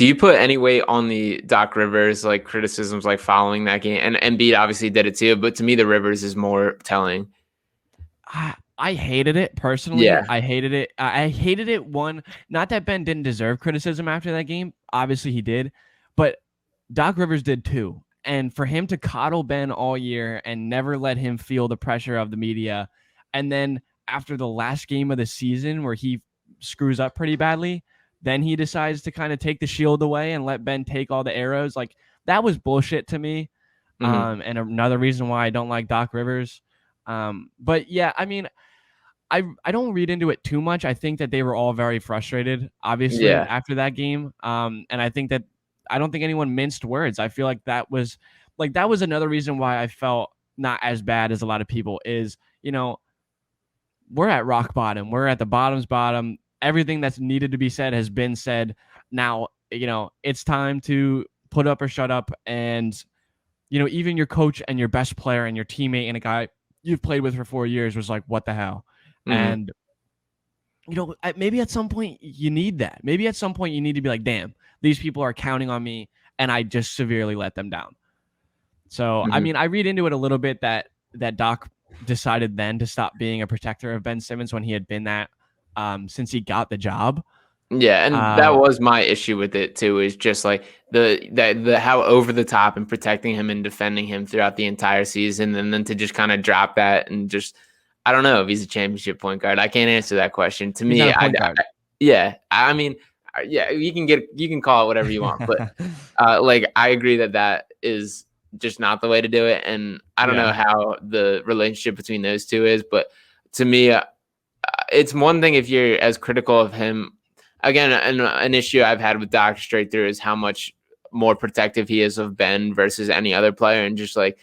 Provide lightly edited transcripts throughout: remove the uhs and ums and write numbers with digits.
Do you put any weight on the Doc Rivers like criticisms like following that game? And Embiid obviously did it too, but to me the Rivers is more telling. I hated it personally. Yeah. I hated it. I hated it. One, not that Ben didn't deserve criticism after that game. Obviously, he did, but Doc Rivers did too. And for him to coddle Ben all year and never let him feel the pressure of the media, and then after the last game of the season where he screws up pretty badly, then he decides to kind of take the shield away and let Ben take all the arrows. Like that was bullshit to me. Mhm. And another reason why I don't like Doc Rivers. But yeah, I mean, I don't read into it too much. I think that they were all very frustrated, obviously, Yeah. after that game. And I think that I don't think anyone minced words. I feel like that was another reason why I felt not as bad as a lot of people is, we're at rock bottom. We're at the bottom's bottom. Everything that's needed to be said has been said. Now, it's time to put up or shut up. And, even your coach and your best player and your teammate and a guy you've played with for 4 years was like, what the hell? Mhm. And maybe at some point you need that. Maybe at some point you need to be like, damn, these people are counting on me and I just severely let them down. So, I Mhm. mean, I read into it a little bit that Doc decided then to stop being a protector of Ben Simmons when he had been that since he got the job. Yeah, and that Uh, was my issue with it too, is just like the how over the top and protecting him and defending him throughout the entire season, and then to just kind of drop that and just I don't know if he's a championship point guard. I can't answer that question. To he's not me, a point guard. yeah, I mean, yeah, you can call it whatever you want, but like I agree that that is just not the way to do it, and I don't know Yeah. how the relationship between those two is, but to me, it's one thing if you're as critical of him. Again, an issue I've had with Doc straight through is how much more protective he is of Ben versus any other player, and just like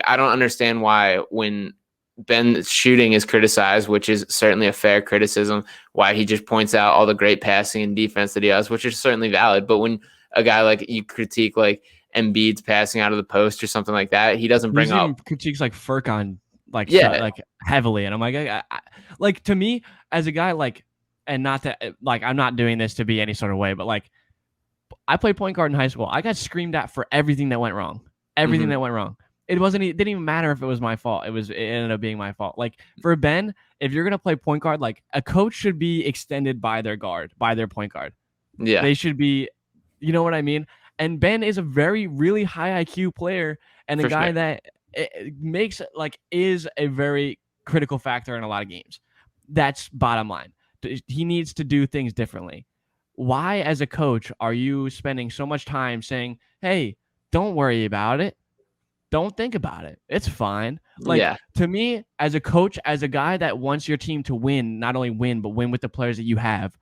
I don't understand why when Ben's shooting is criticized, which is certainly a fair criticism, why he just points out all the great passing and defense that he has, which is certainly valid. But when a guy like you critique like Embiid's passing out of the post or something like that, he doesn't bring He's up. even critiques like Furkan Yeah, like heavily, and I'm like, like to me as a guy like, and not that like I'm not doing this to be any sort of way, but like I played point guard in high school. I got screamed at for everything that went wrong. Everything hmm that went wrong. It didn't even matter if it was my fault. It ended up being my fault. Like for Ben, if you're gonna play point guard, like a coach should be extended by their guard, by their point guard. yeah, They should be, you know what I mean? And Ben is a very, really high IQ player and a for sure. guy that makes like is a very critical factor in a lot of games. That's bottom line. He needs to do things differently. Why, as a coach, are you spending so much time saying, hey, don't worry about it? Don't think about it. It's fine. Like Yeah, to me, as a coach, as a guy that wants your team to win, not only win, but win with the players that you have,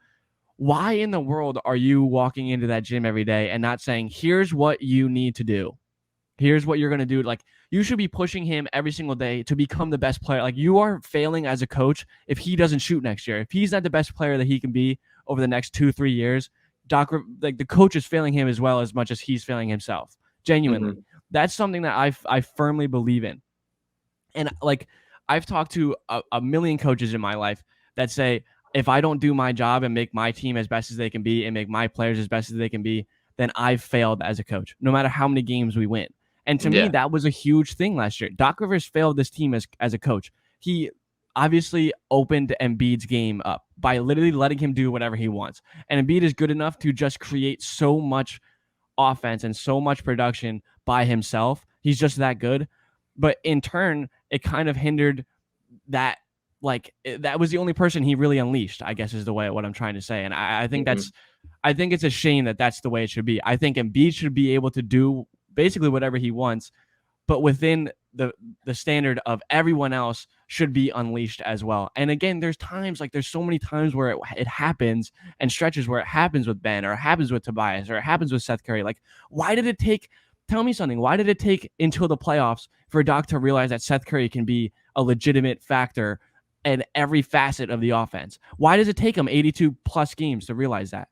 why in the world are you walking into that gym every day and not saying, here's what you need to do? Here's what you're going to do. Like, you should be pushing him every single day to become the best player. Like, you are failing as a coach if he doesn't shoot next year. If he's not the best player that he can be over the next 2-3 years, like the coach is failing him as well as much as he's failing himself. Genuinely. hmm That's something that I firmly believe in. And like, I've talked to a million coaches in my life that say, if I don't do my job and make my team as best as they can be and make my players as best as they can be, then I've failed as a coach, no matter how many games we win. And to me, yeah, that was a huge thing last year. Doc Rivers failed this team as a coach. He obviously opened Embiid's game up by literally letting him do whatever he wants. And Embiid is good enough to just create so much offense and so much production by himself. He's just that good. But in turn, it kind of hindered that. Like that was the only person he really unleashed, I guess is the way what I'm trying to say. And I think hmm I think it's a shame that that's the way it should be. I think Embiid should be able to do basically whatever he wants, but within the standard of everyone else should be unleashed as well. And again, there's so many times where it happens and stretches where it happens with Ben or it happens with Tobias or it happens with Seth Curry. Like, why did it take? Tell me something. Why did it take until the playoffs for Doc to realize that Seth Curry can be a legitimate factor in every facet of the offense? Why does it take him 82 plus games to realize that?